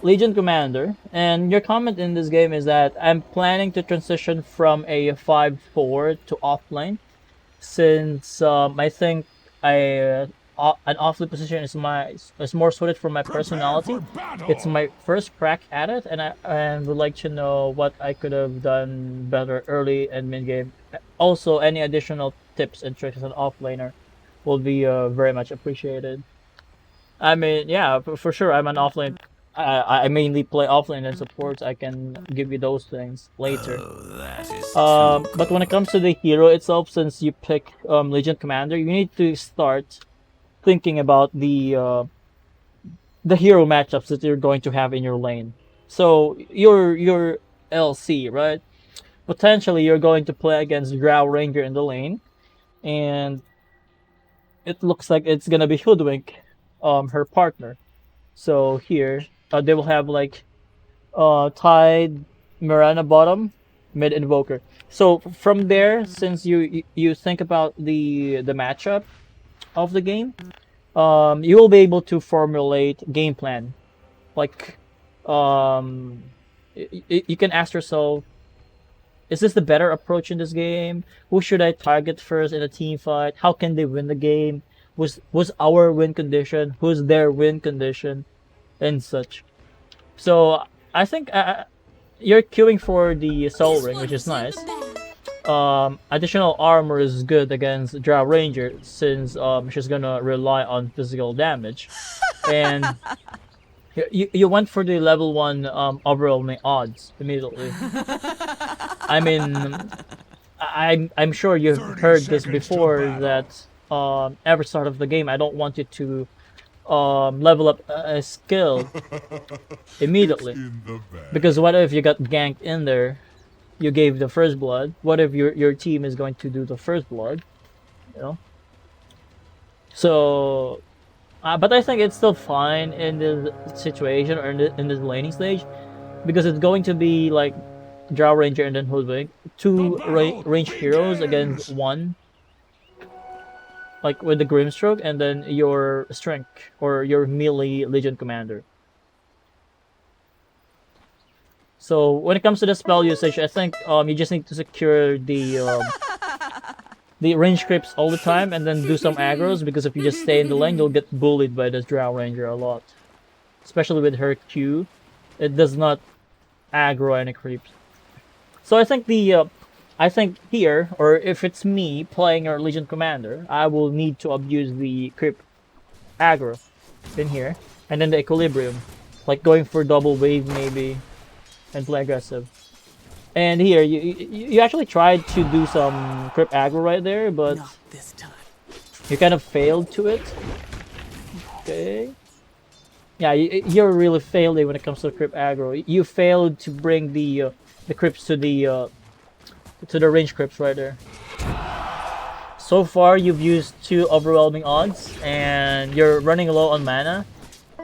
Legion Commander, and your comment in this game is that I'm planning to transition from a 5-4 to offlane, since I think an offlane position is more suited for my Prepare for personality. It's battle! my first crack at it, and I would like to know what I could have done better early and mid game. Also, any additional tips and tricks as an offlaner will be very much appreciated. I mean, yeah, for sure. I'm an offlane. I mainly play offlane and supports. I can give you those things later. Oh, that is too But when it good. comes to the hero itself, since you pick Legion Commander, you need to start thinking about the hero matchups that you're going to have in your lane. So your LC, right? Potentially, you're going to play against Drow Ranger in the lane, and it looks like it's gonna be Hoodwink, her partner. So here, they will have like Tide, Mirana bottom, mid Invoker. So from there, since you think about the matchup of the game, you will be able to formulate game plan. Like, you can ask yourself, is this the better approach in this game? Who should I target first in a team fight? How can they win the game? Was our win condition? Who's their win condition? And such. So I think you're queuing for the Soul This Ring, which one is was in the nice. bag. Additional armor is good against Drow Ranger since she's gonna rely on physical damage, and you went for the level 1 overwhelming odds immediately. I mean, I'm sure you've 30 heard this seconds till before battle. that every start of the game I don't want you to level up a skill It's immediately, in the bag. because what if you got ganked in there? You gave the first blood. What if your team is going to do the first blood? You know. So, but I think it's still fine in this situation or in this laning stage, because it's going to be like Drow Ranger and then Hoodwink, The two battle ranged heroes against begins! one, like with the Grimstroke, and then your strength or your melee Legion Commander. So when it comes to the spell usage, I think you just need to secure the range creeps all the time and then do some aggros, because if you just stay in the lane, you'll get bullied by this Drow Ranger a lot. Especially with her Q. It does not aggro any creeps. So I think here, or if it's me playing our Legion Commander, I will need to abuse the creep aggro in here. And then the equilibrium. Like going for double wave maybe and play aggressive. And here, you actually tried to do some crypt aggro right there, but Not this time. you kind of failed to it. Okay. Yeah, you're really failing when it comes to crypt aggro. You failed to bring the crypts to the range crypts right there. So far, you've used 2 overwhelming odds, and you're running low on mana.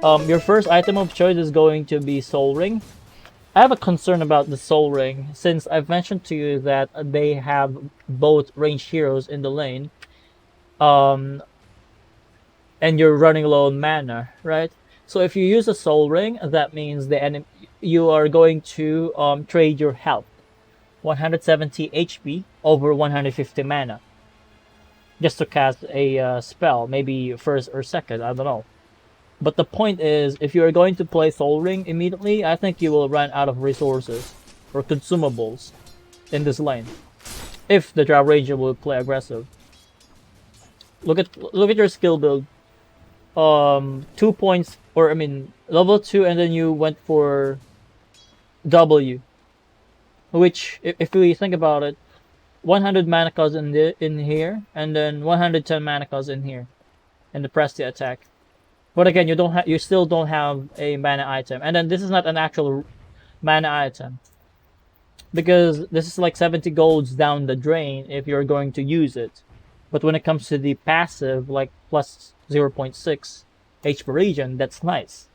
Your first item of choice is going to be Soul Ring. I have a concern about the Soul Ring, since I've mentioned to you that they have both ranged heroes in the lane, um, and you're running low on mana, right? So if you use a Soul Ring, that means you are going to trade your health, 170 HP over 150 mana, just to cast a spell, maybe first or second, I don't know. But the point is, if you are going to play Soul Ring immediately, I think you will run out of resources or consumables in this lane. If the Drow Ranger will play aggressive. Look at your skill build. 2 points, or I mean level 2, and then you went for W, which if we think about it, 100 mana cost in here, and then 110 mana cost in here, and the press the attack. But again, you still don't have a mana item, and then this is not an actual mana item, because this is like 70 golds down the drain if you're going to use it. But when it comes to the passive, like plus 0.6 H per region, that's nice.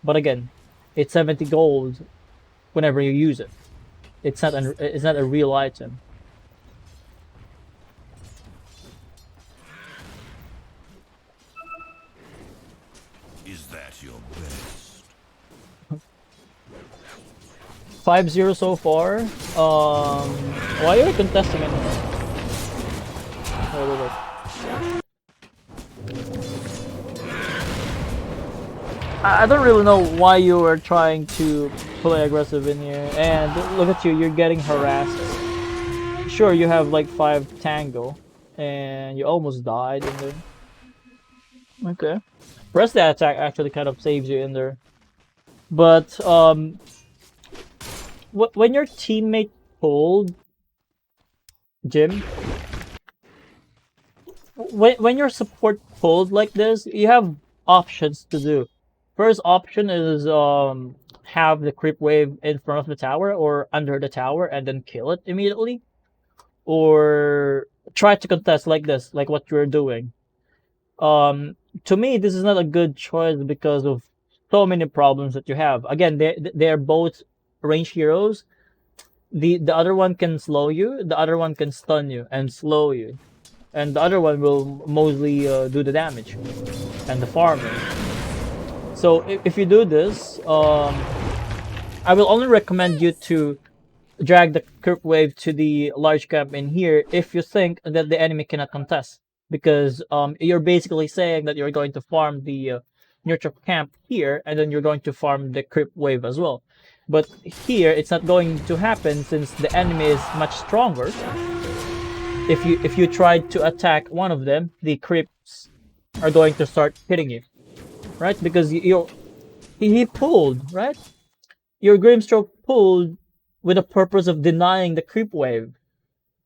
But again, it's 70 gold whenever you use it. It's not a real item. Is that your best? 5-0 so far. Why are you contesting it? Wait. I don't really know why you are trying to play aggressive in here. And look at you, you're getting harassed. Sure, you have like 5 tango, and you almost died in there. Okay. Press that attack actually kind of saves you in there. But when your teammate pulled, Jim, when your support pulled like this, you have options to do. First option is have the creep wave in front of the tower or under the tower and then kill it immediately, or try to contest like this, like what you're doing. To me, this is not a good choice because of so many problems that you have. Again, they're both range heroes. The other one can slow you, the other one can stun you and slow you, and the other one will mostly do the damage and the farming. So if you do this, I will only recommend you to drag the creep wave to the large camp in here if you think that the enemy cannot contest, because you're basically saying that you're going to farm the neutral camp here, and then you're going to farm the creep wave as well. But here it's not going to happen since the enemy is much stronger. If you try to attack one of them, the creeps are going to start hitting you, right? Because he pulled, right? Your Grimstroke pulled with the purpose of denying the creep wave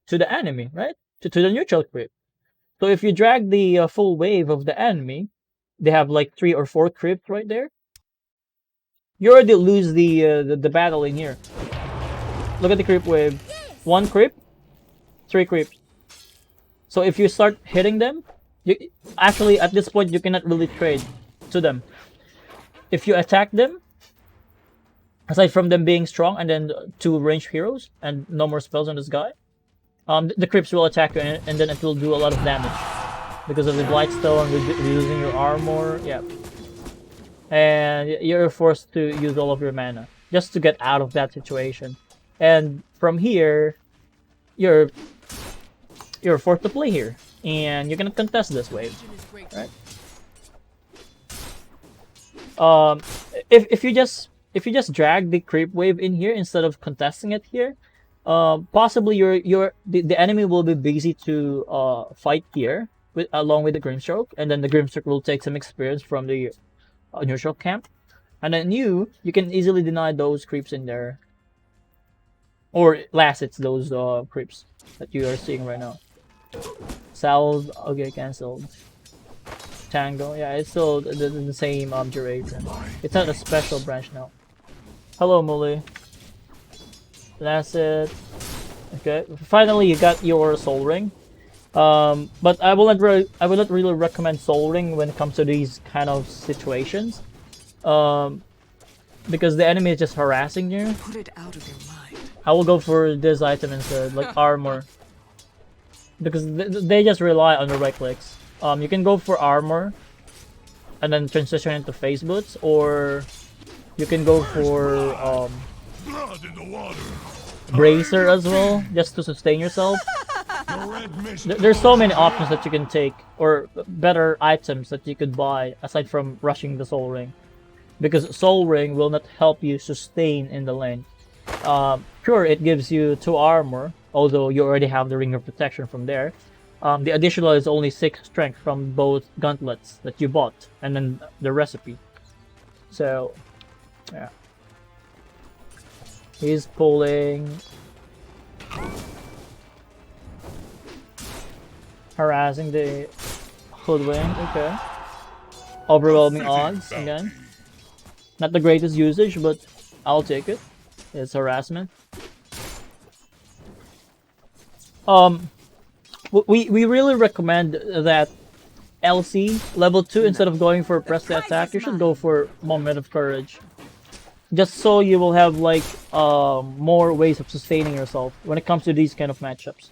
to the enemy, right? To the neutral creep. So if you drag the full wave of the enemy, they have like 3 or 4 creeps right there. You already lose the battle in here. Look at the creep wave. 1 creep, 3 creeps. So if you start hitting them, actually at this point you cannot really trade to them. If you attack them, aside from them being strong and then 2 ranged heroes and no more spells on this guy, the creeps will attack you and then it will do a lot of damage because of the Blightstone, reducing your armor. Yeah. And you're forced to use all of your mana just to get out of that situation. And from here, you're forced to play here, and you're gonna contest this wave, right? If you just drag the creep wave in here instead of contesting it here, possibly the enemy will be busy to fight here along with the Grimstroke, and then the Grimstroke will take some experience from the neutral camp, and then you can easily deny those creeps in there, or last it's those creeps that you are seeing right now. Salve, okay, cancelled. Tango, yeah, it's still the same duration. It's not a special branch now. Hello, Muli. That's it. Okay, finally you got your Soul Ring. But I will not really recommend Soul Ring when it comes to these kind of situations, because the enemy is just harassing you. Put it out of your mind. I will go for this item instead, like armor, because they just rely on the right clicks. You can go for armor, and then transition into face boots, or you can go for bracer as well, just to sustain yourself. There's so many options that you can take, or better items that you could buy aside from rushing the Soul Ring, because Soul Ring will not help you sustain in the lane. Sure, it gives you 2 armor, although you already have the Ring of Protection from there. The additional is only 6 strength from both gauntlets that you bought, and then the recipe. So, yeah. He's pulling. Harassing the Hoodwink, okay. Overwhelming odds, again. Not the greatest usage, but I'll take it. It's harassment. We really recommend that LC level 2, instead of going for press the attack, you should go for Moment of Courage. Just so you will have like more ways of sustaining yourself when it comes to these kind of matchups.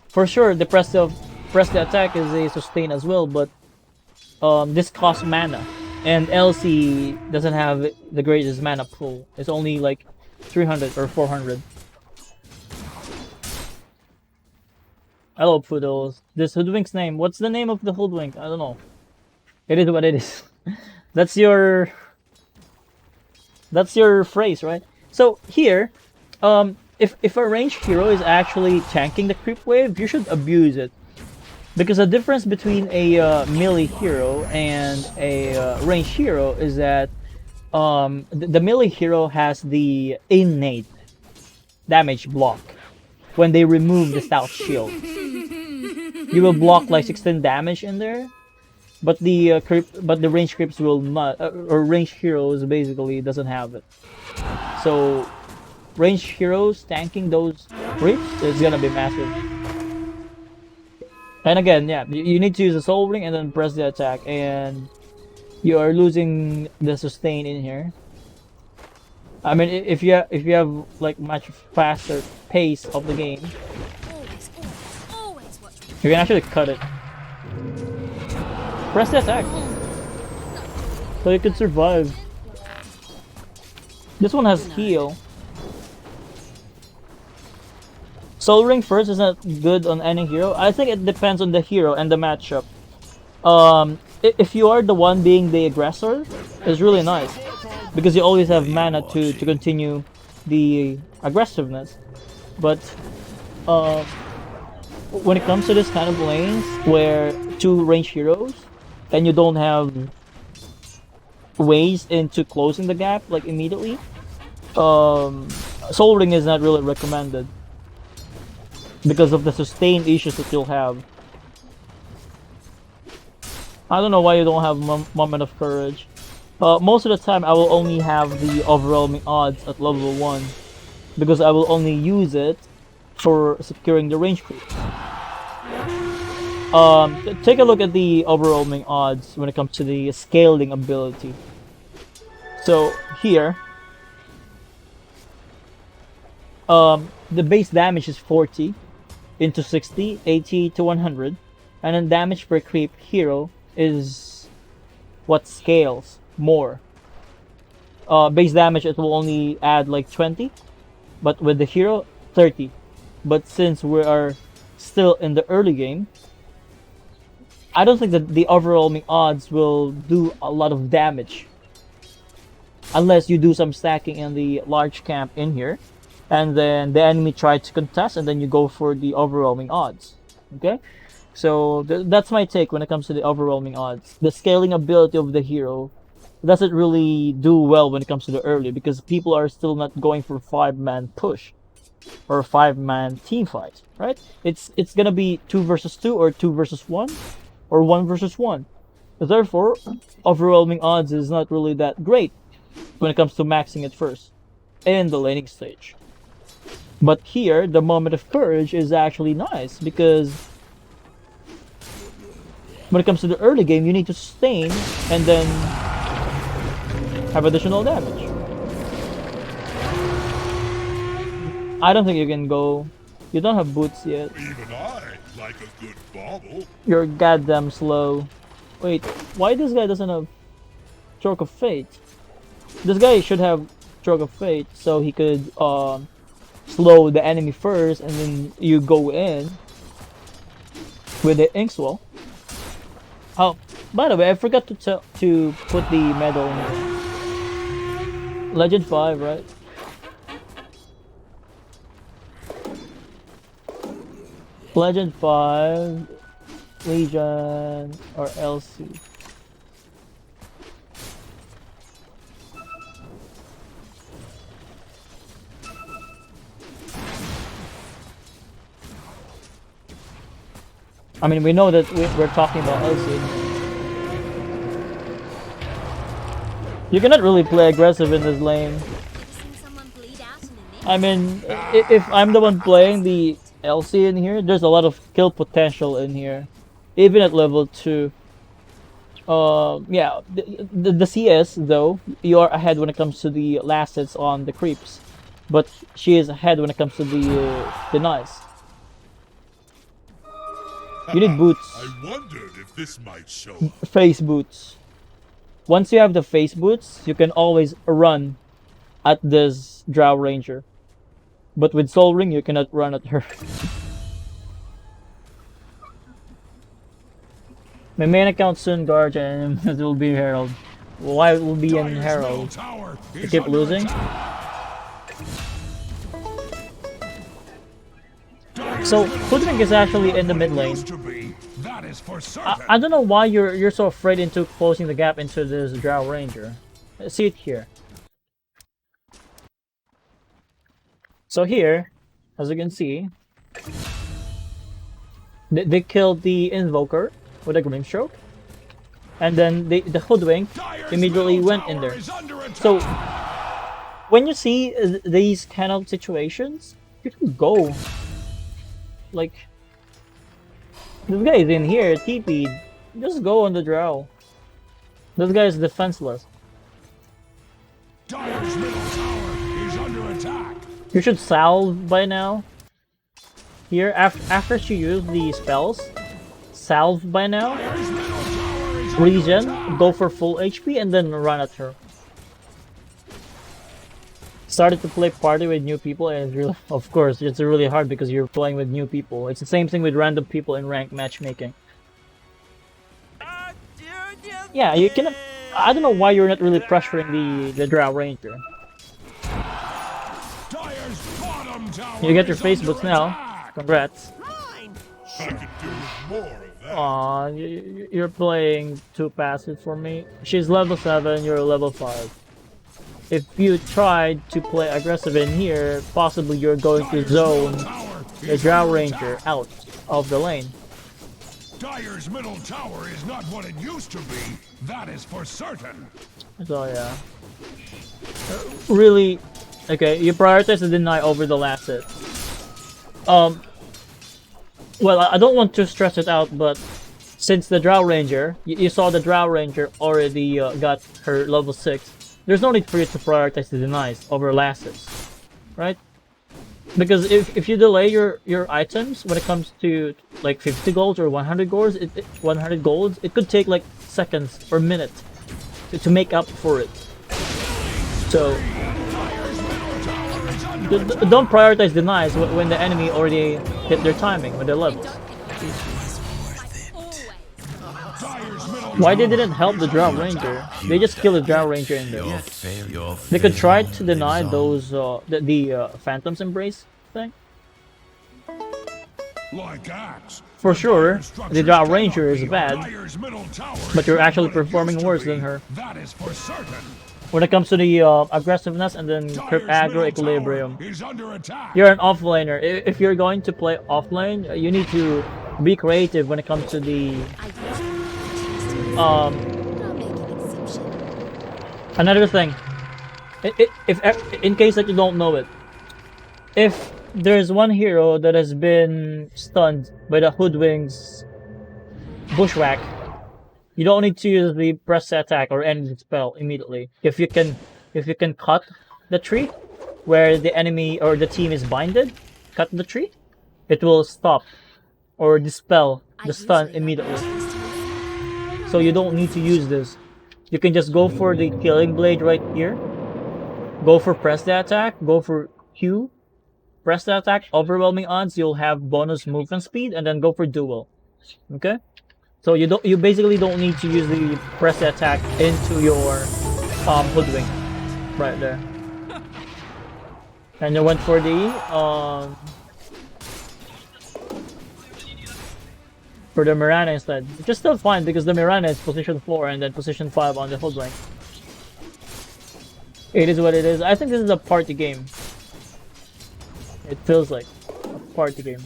For sure, the press the attack is a sustain as well, but this costs mana, And LC doesn't have the greatest mana pool. It's only like 300 or 400. Hello, Poodles. This hoodwink's name. What's the name of the hoodwink? I don't know. It is what it is. That's your phrase, right? So here, if a ranged hero is actually tanking the creep wave, you should abuse it. Because the difference between a melee hero and a ranged hero is that the melee hero has the innate damage block when they remove the stout shield. You will block like 16 damage in there, but the ranged creeps will not, or ranged heroes basically doesn't have it. So ranged heroes tanking those creeps is gonna be massive. And again, yeah, you need to use the soul ring and then press the attack, and you are losing the sustain in here. I mean, if you have like much faster pace of the game, you can actually cut it. Press the attack, so you can survive. This one has heal. Soul Ring first is not good on any hero. I think it depends on the hero and the matchup. If you are the one being the aggressor, it's really nice because you always have mana to continue the aggressiveness. But when it comes to this kind of lanes where two ranged heroes and you don't have ways into closing the gap like immediately, Soul Ring is not really recommended because of the sustained issues that you'll have. I don't know why you don't have Moment of Courage. Most of the time I will only have the overwhelming odds at level 1 because I will only use it for securing the range creep. Take a look at the overwhelming odds when it comes to the scaling ability. So here, the base damage is 40 into 60, 80 to 100, and then damage per creep hero is what scales more. Base damage, it will only add like 20, but with the hero 30. But since we are still in the early game, I don't think that the overwhelming odds will do a lot of damage unless you do some stacking in the large camp in here, and then the enemy tries to contest, and then you go for the overwhelming odds. Okay, so that's my take when it comes to the overwhelming odds. The scaling ability of the hero doesn't really do well when it comes to the early because people are still not going for 5-man push or 5-man team fight, right? It's gonna be 2 versus 2 or 2 versus 1 or 1 versus 1. Therefore, overwhelming odds is not really that great when it comes to maxing it first in the laning stage. But here, the Moment of Courage is actually nice because when it comes to the early game, you need to sustain and then have additional damage. I don't think you can go. You don't have boots yet. Even I like a good bauble. You're goddamn slow. Wait, why this guy doesn't have Stroke of Fate? This guy should have Stroke of Fate so he could slow the enemy first and then you go in with the Inkswell. Oh, by the way, I forgot to put the medal in here. Legend 5, right? Legend 5, Legion, or LC. I mean, we know that we're talking about LC. You cannot really play aggressive in this lane. I mean, if I'm the one playing the LC in here, there's a lot of kill potential in here, even at level 2. Yeah, the CS though, you are ahead when it comes to the last hits on the creeps, but she is ahead when it comes to the denies. You need boots. I wondered if this might show. Face boots. once you have the face boots, you can always run at this Drow Ranger. But with Soul Ring, you cannot run at her. My main account soon Guardian, it will be Herald. Why it will be in Herald? To keep losing? So Hoodwink is actually in the mid lane. I don't know why you're so afraid into closing the gap into this Drow Ranger. See it here. So here, as you can see, they killed the Invoker with a Grimstroke, and then the Hoodwink immediately went in there. So when you see these kind of situations, you can go. Like, this guy is in here, TP'd. Just go on the Drow. This guy is defenseless. Dire's middle tower is under attack. You should salve by now. Here, after she used the spells, salve by now. Regen, go for full HP, and then run at her. Started to play party with new people, and it's really, of course, it's really hard because you're playing with new people. It's the same thing with random people in ranked matchmaking. Yeah, you can. I don't know why you're not really pressuring the Drow Ranger. You get your face boots now. Congrats. I could do more of that. Aw, you're playing too passive for me. She's level 7, you're level 5. If you tried to play aggressive in here, possibly you're going to zone the Drow Ranger out of the lane. Dire's middle tower is not what it used to be. That is for certain. So yeah. Really, okay, you prioritize the deny over the last hit. Well, I don't want to stress it out, but since the Drow Ranger, you saw the Drow Ranger already got her level 6, there's no need for you to prioritize the denies over last hits, right? Because if you delay your items when it comes to like 50 golds or 100 golds, 100 golds, it could take like seconds or minutes to make up for it. So don't prioritize denies when the enemy already hit their timing with their levels. Why they didn't help the Drow Ranger? They just killed the Drow Ranger in there. They could try to deny those the Phantom's Embrace thing. For sure, the Drow Ranger is bad, but you're actually performing worse than her. When it comes to the aggressiveness and then crypt aggro equilibrium, you're an offlaner. If you're going to play offlane, you need to be creative when it comes to the another thing. If in case that you don't know it, if there's one hero that has been stunned by the Hoodwink's bushwhack, you don't need to use the press attack or end spell immediately. If you can cut the tree where the enemy or the team is binded, cut the tree, it will stop or dispel the stun immediately. So you don't need to use this. You can just go for the killing blade right here. Go for press the attack, go for Q, press the attack, overwhelming odds, you'll have bonus movement speed, and then go for duel. Okay? So you basically don't need to use the press the attack into your Hoodwink right there. And you went for the Mirana instead, which is still fine because the Mirana is position 4 and then position 5 on the Hoodwink. It is what it is. I think this is a party game. It feels like a party game.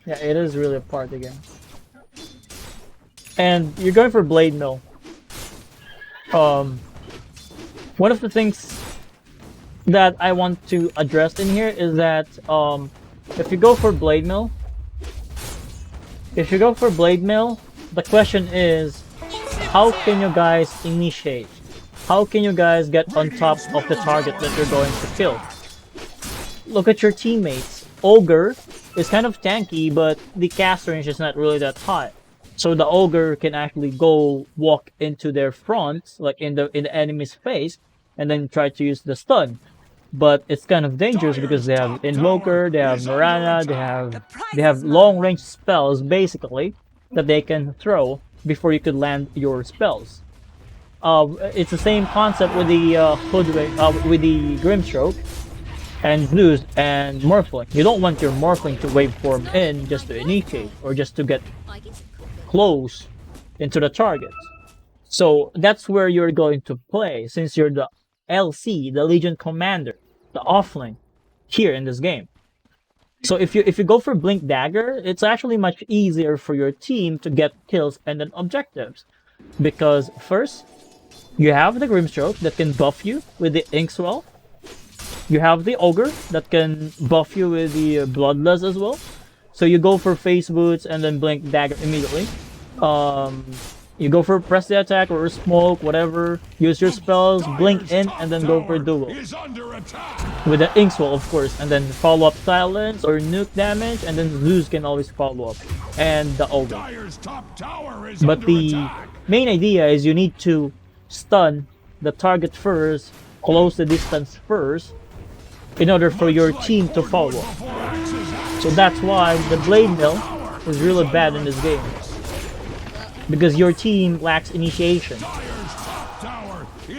Yeah, it is really a party game. And you're going for Blade Mill. One of the things that I want to address in here is that if you go for Blade Mill, the question is, how can you guys initiate? How can you guys get on top of the target that you're going to kill? Look at your teammates. Ogre is kind of tanky, but the cast range is not really that high. So the ogre can actually go walk into their front, like in the enemy's face, and then try to use the stun. But it's kind of dangerous because Dire's they have top Invoker, tower they have is under Mirana, attack. they have long range spells basically that they can throw before you could land your spells. It's the same concept with the Hoodwink, with the Grimstroke and Zeus and Morphling. You don't want your Morphling to waveform in just to initiate or just to get close into the target. So that's where you're going to play since you're the LC, the Legion Commander, the Offlane here in this game. So if you go for Blink Dagger, it's actually much easier for your team to get kills and then objectives. Because first, you have the Grimstroke that can buff you with the Inkswell. You have the Ogre that can buff you with the Bloodlust as well. So you go for Face Boots and then Blink Dagger immediately. You go for press the attack or smoke, whatever. Use your spells, blink in, and then go for duel. With the Inkswell, of course, and then follow up silence or nuke damage, and then Zeus can always follow up. And the Ogre. But the main idea is you need to stun the target first, close the distance first, in order for your team to follow up. So that's why the Blade Mill is really bad in this game. Because your team lacks initiation,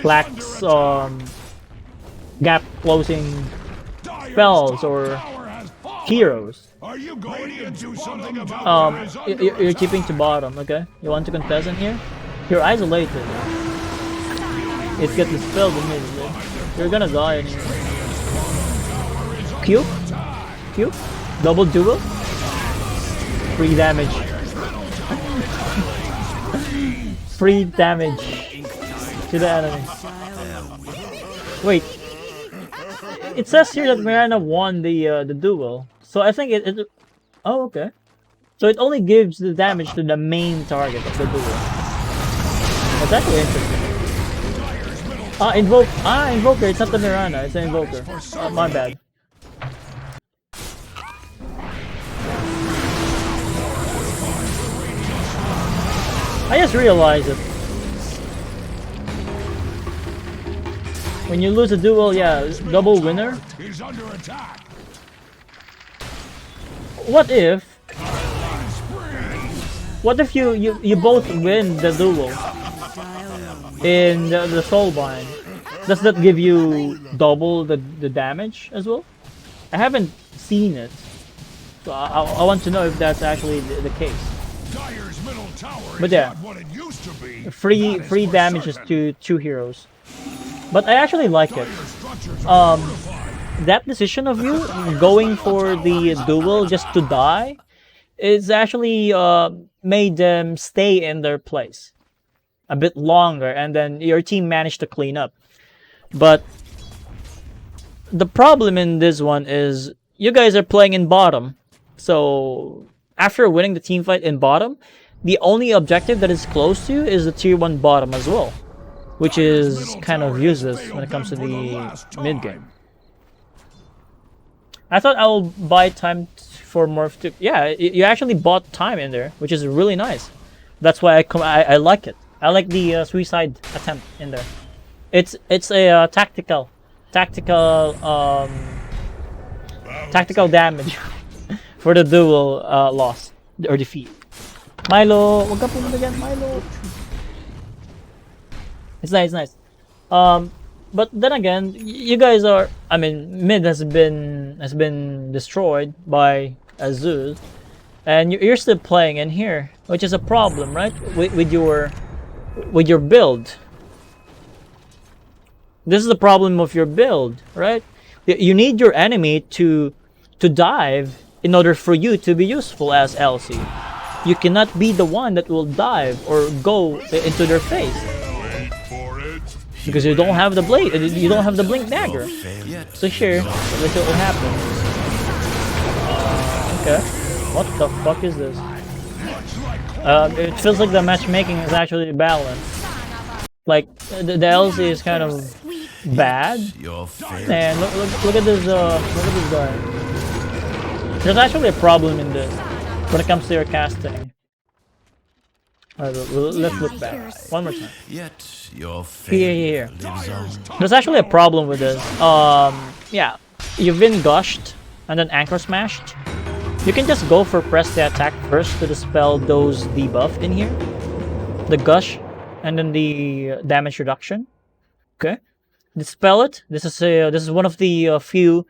lacks gap closing spells or heroes. You're keeping to bottom, okay? You want to contest in here? You're isolated. It gets dispelled immediately. You're gonna die in here. Q? Q? Double duel? Free damage. Free damage to the enemy. Wait, it says here that Mirana won the duel, so I think it. Oh, okay. So it only gives the damage to the main target of the duel. That's actually interesting. Invoker. It's not the Mirana. It's an Invoker. My bad. I just realized it. When you lose a duel, yeah, double winner. What if you both win the duel in the Soulbind? Does that give you double the damage as well? I haven't seen it, so I want to know if that's actually the case. But yeah, free damages to 2 heroes. But I actually like it. That decision of you going for the duel just to die is actually made them stay in their place a bit longer, and then your team managed to clean up. But the problem in this one is you guys are playing in bottom, so after winning the team fight in bottom, the only objective that is close to you is the tier 1 bottom as well, which is kind of useless when it comes to the mid game. I thought I will buy time for Morph to... Yeah, you actually bought time in there, which is really nice. That's why I like it. I like the suicide attempt in there. It's a tactical damage for the duel loss or defeat. Milo, wag ka pumunta dyan, Milo. It's nice. But then again, you guys are. I mean, mid has been destroyed by Azuz, and you're still playing in here, which is a problem, right? With your build. This is the problem of your build, right? You need your enemy to dive in order for you to be useful as LC. You cannot be the one that will dive or go into their face. Because you don't have the blade, you don't have the blink dagger. So sure, let's see what will happen. Okay, what the fuck is this? It feels like the matchmaking is actually balanced. Like the LC is kind of bad. And look at this guy. There's actually a problem in this when it comes to your casting. Let's look back one more time. Yet your Here. lives on. There's actually a problem with this. Yeah, you've been gushed and then anchor smashed. You can just go for press the attack first to dispel those debuff in here. The gush and then the damage reduction. Okay, dispel it. This is one of the few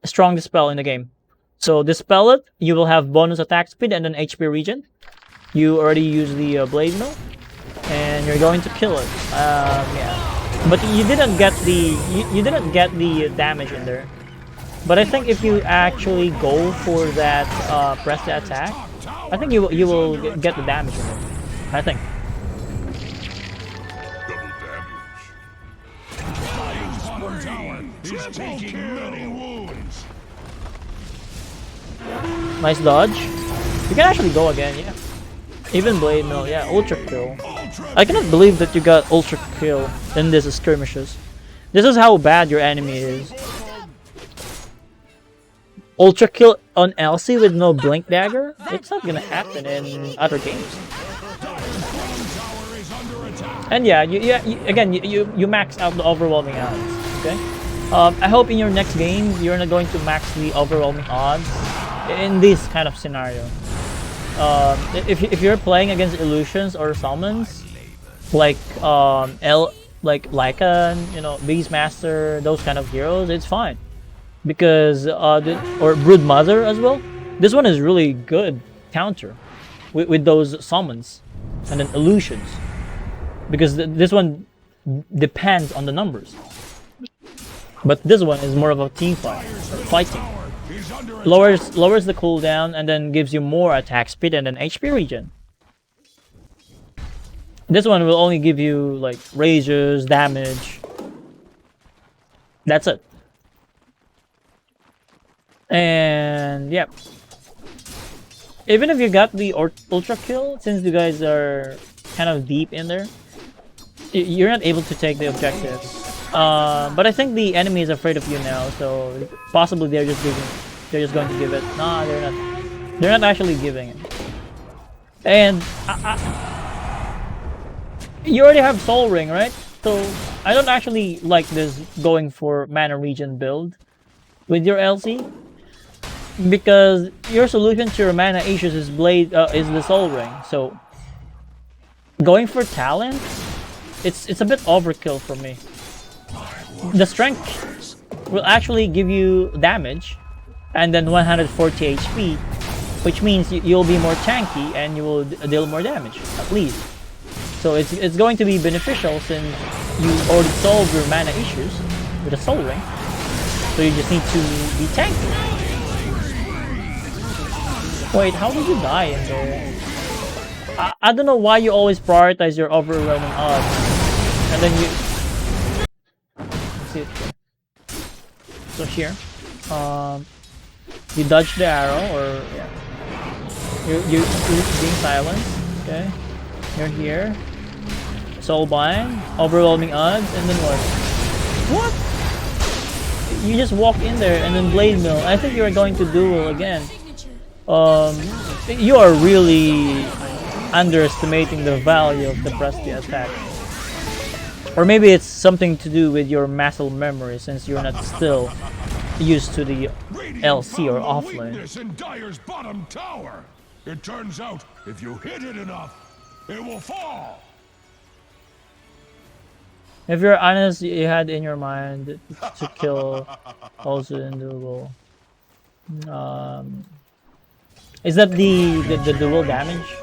strong dispel in the game. So dispel it. You will have bonus attack speed and then HP regen. You already used the blade mill, and you're going to kill it. Yeah, but you didn't get the you didn't get the damage in there. But I think if you actually go for that press the attack, I think you will get the damage in there. I think. Bottom tower is taking many wounds. Nice dodge. You can actually go again, yeah. Even blade mill, yeah. Ultra kill. I cannot believe that you got ultra kill in this skirmishes. This is how bad your enemy is. Ultra kill on Elsie with no blink dagger? It's not gonna happen in other games. And yeah, you max out the overwhelming odds. Okay. I hope in your next game you're not going to max the overwhelming odds in this kind of scenario. If you're playing against illusions or summons, like like Lycan, you know, Beastmaster, those kind of heroes, it's fine. Because or Brood Mother as well. This one is really good counter with those summons and then illusions. Because this one depends on the numbers. But this one is more of a team fight, fighting. Lowers the cooldown and then gives you more attack speed and then HP regen. This one will only give you like razors, damage. That's it. And yeah, even if you got the ultra kill, since you guys are kind of deep in there, you're not able to take the objective. But I think the enemy is afraid of you now, so possibly they're just going to give it. Nah, they're not actually giving it. And you already have Soul Ring, right? So I don't actually like this going for mana regen build with your LC. Because your solution to your mana issues is is the Soul Ring. So going for talent, it's a bit overkill for me. The strength will actually give you damage, and then 140 HP, which means you'll be more tanky and you will deal more damage at least. So it's going to be beneficial since you already solved your mana issues with a Soul Ring. So you just need to be tanky. Wait, how did you die in there? I don't know why you always prioritize your overwhelming odds. And then you... Let's see it here. So here. You dodge the arrow, or... yeah. You're being silenced. Okay. You're here. Soulbind. Overwhelming odds. And then what? What? You just walk in there and then Blade Mill. I think you're going to duel again. You are really underestimating the value of the press the attack. Or maybe it's something to do with your muscle memory, since you're not still used to the LC or offlane. In Dyer's bottom tower. It turns out if you hit it enough, it will fall. If you're honest, you had in your mind to kill also in duel. Is that the dual damage?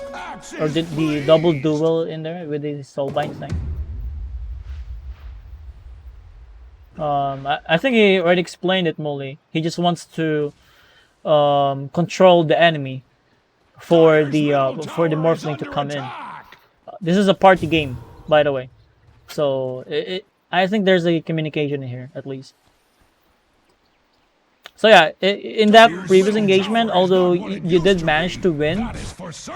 Or the double dual in there with the soulbind thing? I think he already explained it, Molly. He just wants to control the enemy for the Morphling to come in. This is a party game, by the way. So I think there's a communication here, at least. So yeah, in that previous engagement, although you did manage to win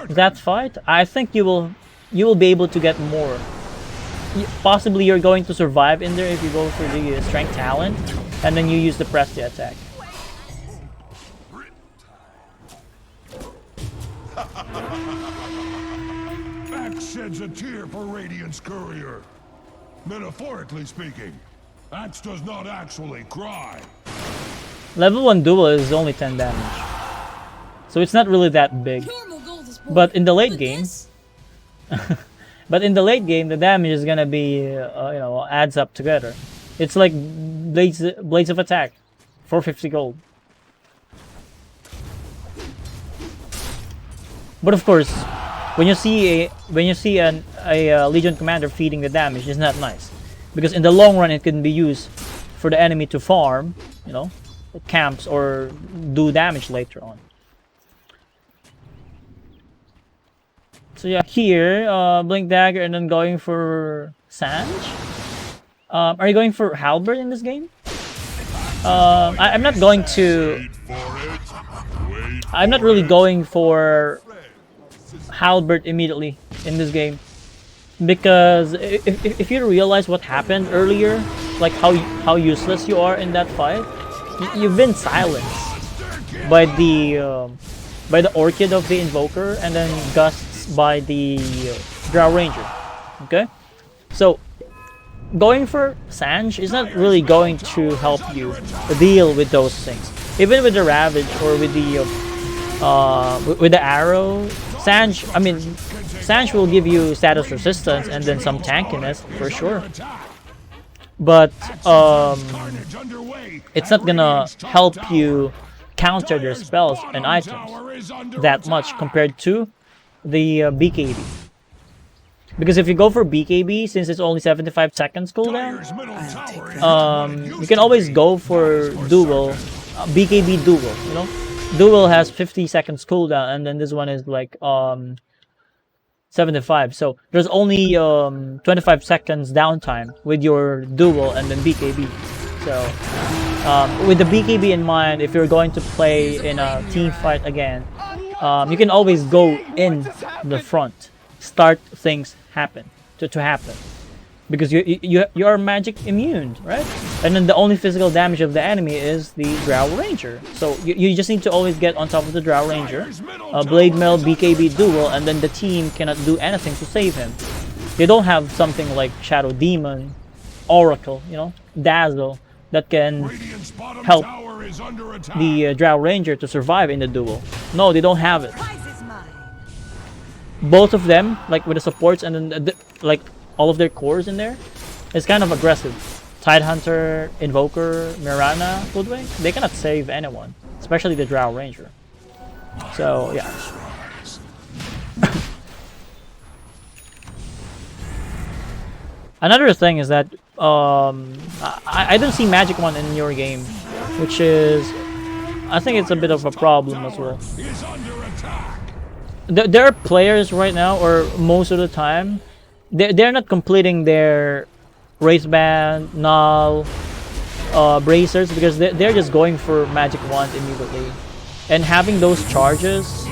that fight, I think you will be able to get more. Possibly you're going to survive in there if you go for the strength talent, and then you use the press the attack. Axe sheds a tear for Radiant's courier. Metaphorically speaking, Axe does not actually cry. Level 1 duel is only 10 damage. So it's not really that big. But in the late game, the damage is gonna be, you know, adds up together. It's like Blades of Attack, 450 gold. But of course, when you see a Legion commander feeding the damage, it's not nice, because in the long run it can be used for the enemy to farm, you know, camps or do damage later on. So yeah, here, Blink Dagger and then going for Sange. Are you going for Halberd in this game? I'm not going to... I'm not really going for Halberd immediately in this game. Because if you realize what happened earlier, like how useless you are in that fight, you've been silenced by the Orchid of the Invoker and then Gusts by the Drow Ranger. Okay, so going for Sange is not really going to help you deal with those things. Even with the Ravage or with the Arrow, Sange will give you status resistance and then some tankiness for sure. But it's not gonna help you counter their spells and items that much compared to the BKB. Because if you go for BKB, since it's only 75 seconds cooldown, you can always go for duel, BKB duel, you know? Duel has 50 seconds cooldown, and then this one is like 75. So there's only 25 seconds downtime with your duel and then BKB. So with the BKB in mind, if you're going to play in a team fight again, you can always go in the front, start things happen, because you are magic immune, right? And then the only physical damage of the enemy is the Drow Ranger. So you just need to always get on top of the Drow Ranger, Blade Mail, BKB duel, and then the team cannot do anything to save him. They don't have something like Shadow Demon, Oracle, you know, Dazzle, that can help the Drow Ranger to survive in the duel. No, they don't have it. Both of them, like with the supports and then like all of their cores in there, is kind of aggressive. Tidehunter, Invoker, Mirana, Foodway, they cannot save anyone, especially the Drow Ranger. So yeah. Another thing is that I don't see Magic Wand in your game, which is, I think it's a bit of a problem as well. There are players right now, or most of the time, they're not completing their Race Band, Null, Bracers, because they're just going for Magic Wand immediately. And having those charges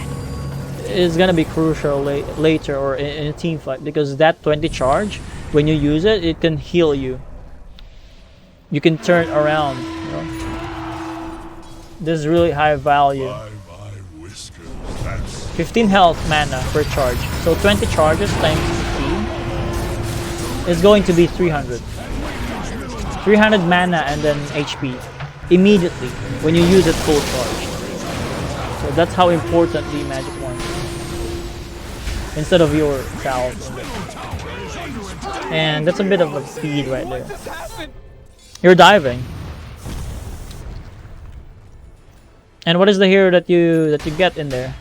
is gonna be crucial later or in a team fight, because that 20 charge, when you use it, it can heal you. You can turn around, you know? This is really high value. 15 health mana per charge. So 20 charges times 15 is going to be 300. 300 mana and then HP immediately when you use it full charge. So that's how important the Magic Wand is, instead of your salve. And that's a bit of a speed right there. You're diving. And what is the hero that you get in there?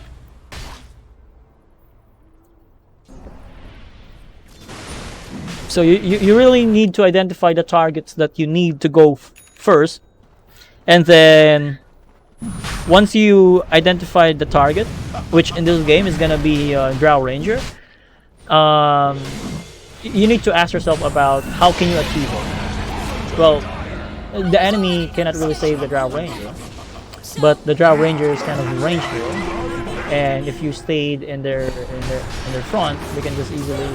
So you really need to identify the targets that you need to go first, and then once you identify the target, which in this game is gonna be Drow Ranger, you need to ask yourself about how can you achieve it. Well, the enemy cannot really save the Drow Ranger, but the Drow Ranger is kind of range hero, and if you stayed in their front, they can just easily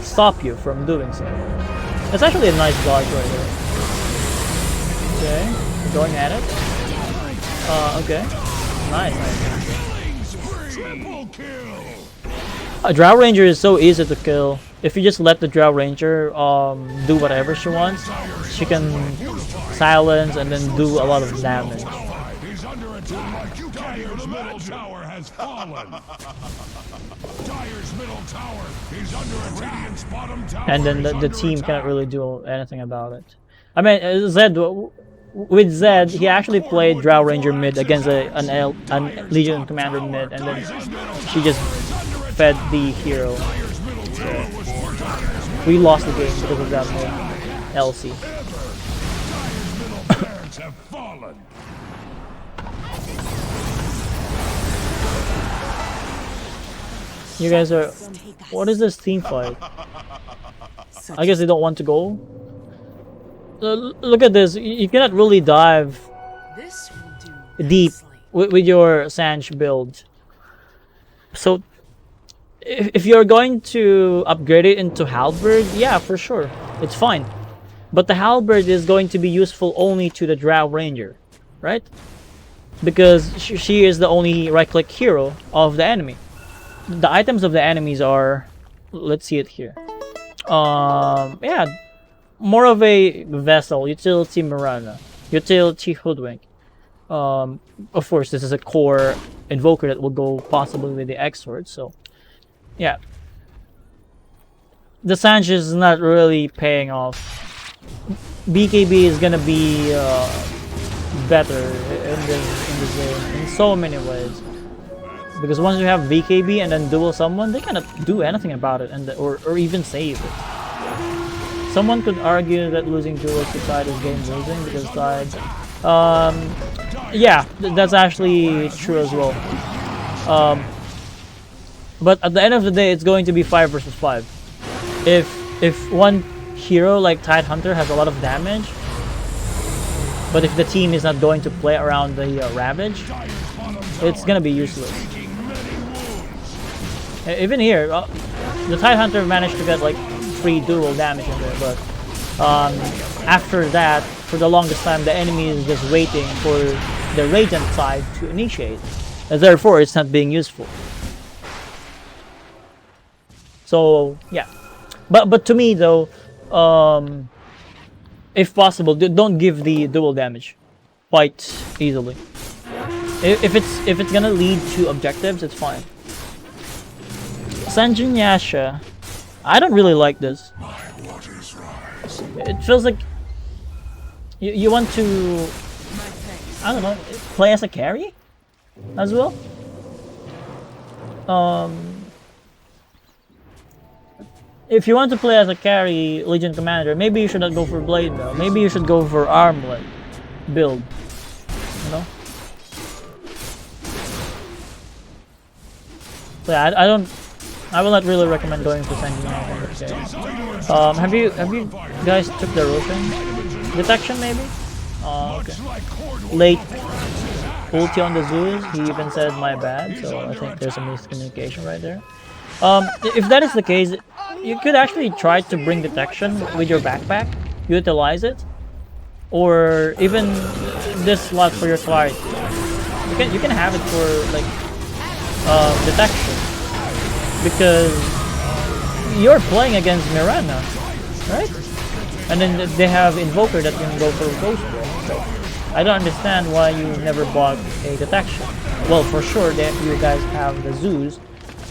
stop you from doing so. That's actually a nice dodge right here. Okay, going at it. Okay, nice. A Drow Ranger is so easy to kill. If you just let the Drow Ranger do whatever she wants, she can silence and then do a lot of damage. He's under attack. Dire's middle tower has fallen. Dire's middle tower is under attack. Radiant's bottom tower And then the team cannot really do anything about it. I mean, Zed, with Zed, he actually played Drow Ranger mid against an Legion Commander mid, and then she just fed the hero. So we lost the game because of that mid LC. have fallen. You guys are... What is this team fight? I guess they don't want to go. Look at this. You cannot really dive deep with your Sanj build. So if you're going to upgrade it into Halberd, yeah, for sure. It's fine. But the Halberd is going to be useful only to the Drow Ranger, right? Because she is the only right-click hero of the enemy. The items of the enemies are... Let's see it here. Yeah, more of a vessel, utility Mirana, utility Hoodwink. Of course, this is a core invoker that will go possibly with the X-Sword, so yeah. The Sanj is not really paying off. BKB is gonna be better in this game in so many ways. Because once you have BKB and then dual someone, they cannot do anything about it, and or even save it. Someone could argue that losing duels to Tide is game losing because Tide... yeah, that's actually true as well. But at the end of the day, it's going to be 5 versus 5. If one hero like Tide Hunter has a lot of damage, but if the team is not going to play around the Ravage, it's gonna be useless. Even here, the Tide Hunter managed to get like 3 dual damage in there, but after that, for the longest time, the enemy is just waiting for the Radiant side to initiate, and therefore it's not being useful. So yeah, but to me though, if possible, don't give the dual damage quite easily. If it's gonna lead to objectives, it's fine. Sanjin Yasha, I don't really like this. It feels like you want to, I don't know, play as a carry as well. If you want to play as a carry Legion Commander, maybe you should not go for Blade though. Maybe you should go for Armlet build, you know? So yeah, I will not really recommend going for Sanjin Yasha in this game. Have you guys took the Roshan detection maybe? Okay. Late ulti on the Zeus, he even said my bad, so I think there's a miscommunication right there. If that is the case, you could actually try to bring detection with your backpack, utilize it, or even this slot for your clarity. You can have it for like detection, because you're playing against Mirana, right? And then they have Invoker that can go for Ghost Wave, so I don't understand why you never bought a detection. Well, for sure that you guys have the Zeus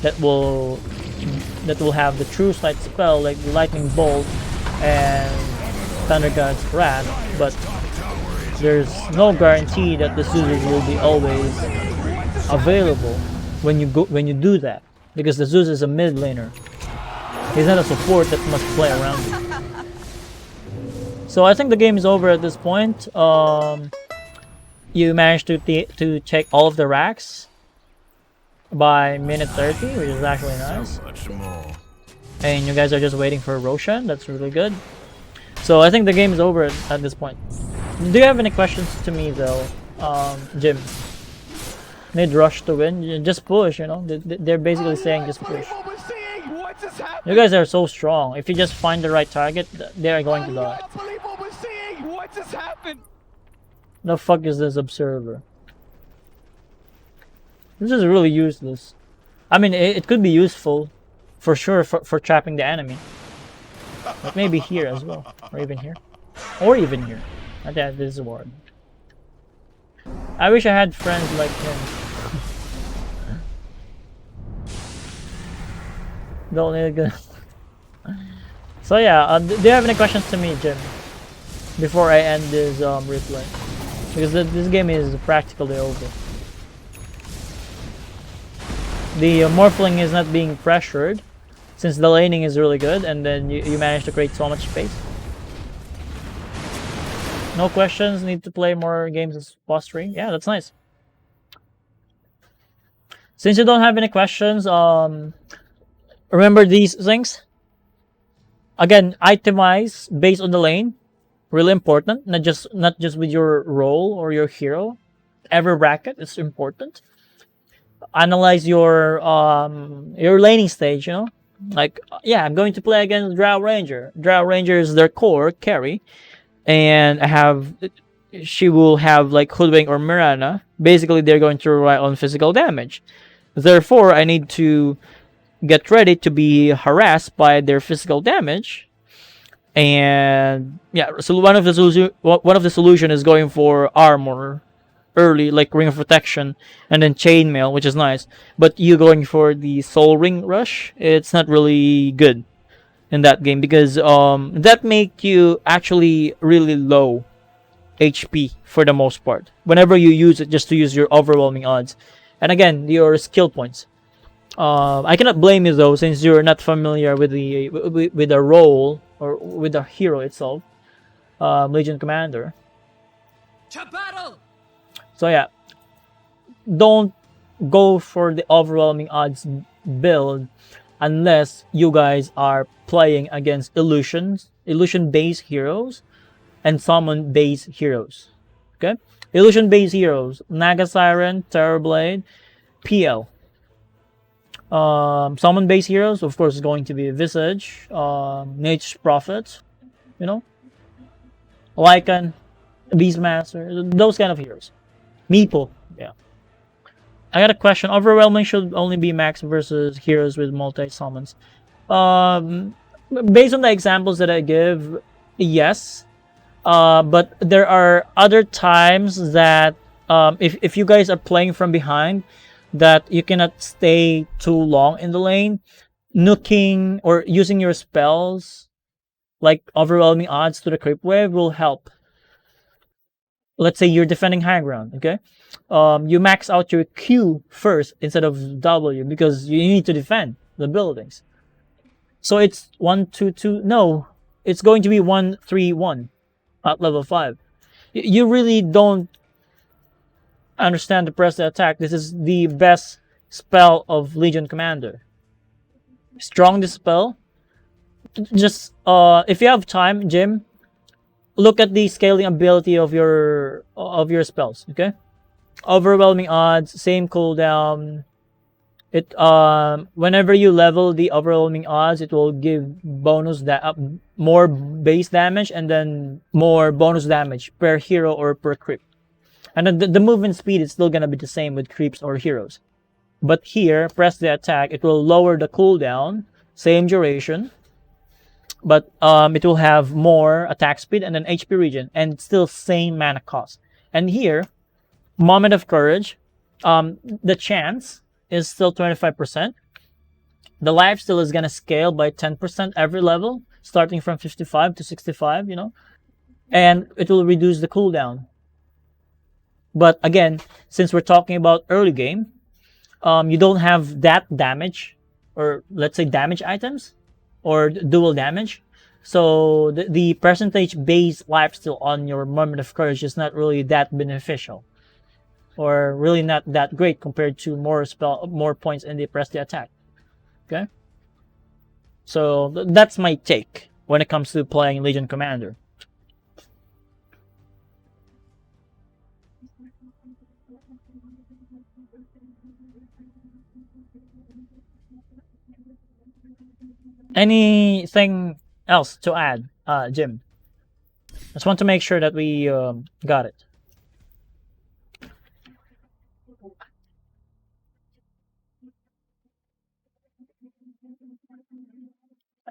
that will have the True Sight spell like Lightning Bolt and Thunder God's Wrath, but there's no guarantee that the Zeus will be always available when you do that, because the Zeus is a mid laner. He's not a support that must play around you. So I think the game is over at this point. You managed to check all of the racks by minute 30, which is actually nice. And you guys are just waiting for Roshan. That's really good. So I think the game is over at this point. Do you have any questions to me though, Jim? Mid rush to win, just push, you know. They're basically saying just push. You guys are so strong. If you just find the right target, they are going to die. What just happened? The fuck is this observer? This is really useless. I mean, it could be useful for sure for trapping the enemy. But maybe here as well, or even here, or even here. I think this is a ward. I wish I had friends like him. Don't need a good. So yeah, do you have any questions to me, Jim? Before I end this replay, because this game is practically over. The Morphling is not being pressured, since the laning is really good, and then you manage to create so much space. No questions. Need to play more games as boss stream. Yeah, that's nice. Since you don't have any questions, remember these things. Again, itemize based on the lane. Really important. Not just with your role or your hero. Every bracket is important. Analyze your laning stage. You know, like yeah, I'm going to play against Drow Ranger. Drow Ranger is their core carry, and she will have like Hoodwink or Mirana. Basically, they're going to rely on physical damage. Therefore, I need to get ready to be harassed by their physical damage. And yeah, so one of the solution is going for armor early, like Ring of Protection, and then Chainmail, which is nice. But you going for the Soul Ring Rush, it's not really good in that game because that make you actually really low HP for the most part. Whenever you use it, just to use your overwhelming odds, and again your skill points. I cannot blame you though, since you're not familiar with the role or with the hero itself, Legion Commander. To battle! So yeah, don't go for the overwhelming odds build unless you guys are playing against illusion-based heroes, and summon-based heroes. Okay, illusion-based heroes: Naga Siren, Terrorblade, PL. Summon-based heroes, of course, is going to be Visage, Nature's Prophet, you know, Lycan, Beastmaster, those kind of heroes. Meeple, yeah. I got a question. Overwhelming should only be max versus heroes with multi-summons. Based on the examples that I give, yes. But there are other times that if you guys are playing from behind, that you cannot stay too long in the lane, nuking or using your spells like overwhelming odds to the creep wave will help. Let's say you're defending high ground, okay? You max out your Q first instead of W because you need to defend the buildings. So it's 1-2-2. No, it's going to be 1-3-1 at level 5. You really don't understand the press the attack. This is the best spell of Legion Commander. Strong Dispel. Just if you have time, Jim, look at the scaling ability of your spells. Okay, overwhelming odds, same cooldown. It whenever you level the overwhelming odds, it will give bonus more base damage and then more bonus damage per hero or per creep. And then the movement speed is still gonna be the same with creeps or heroes. But here, press the attack, it will lower the cooldown, same duration, but it will have more attack speed and then HP regen, and still same mana cost. And here, Moment of Courage, the chance is still 25%. The life steal is gonna scale by 10% every level, starting from 55 to 65, you know, and it will reduce the cooldown. But again, since we're talking about early game, you don't have that damage, or let's say damage items, or dual damage. So the percentage base lifesteal on your Moment of Courage is not really that beneficial, or really not that great compared to more points in the press the attack. Okay, so that's my take when it comes to playing Legion Commander. Anything else to add, Jim? Just want to make sure that we got it.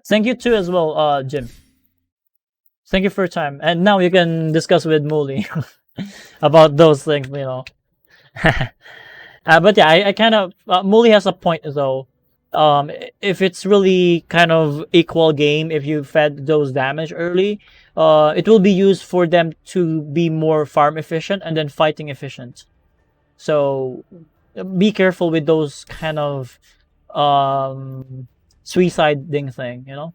Thank you too as well, Jim. Thank you for your time. And now you can discuss with Mooley about those things, you know. But yeah, I kind of Mooley has a point though. If it's really kind of equal game, if you fed those damage early, it will be used for them to be more farm efficient and then fighting efficient. So be careful with those kind of suiciding thing, you know.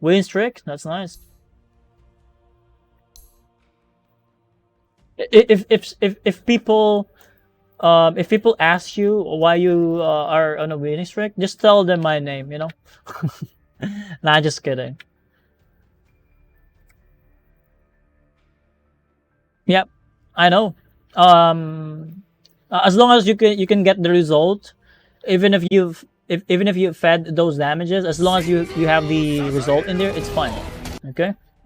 Win streak, that's nice. If people ask you why you are on a winning streak, just tell them my name, you know. Nah, just kidding. Yep, I know. As long as you can get the result, even if even if you fed those damages, as long as you have the result in there, it's fine. Okay.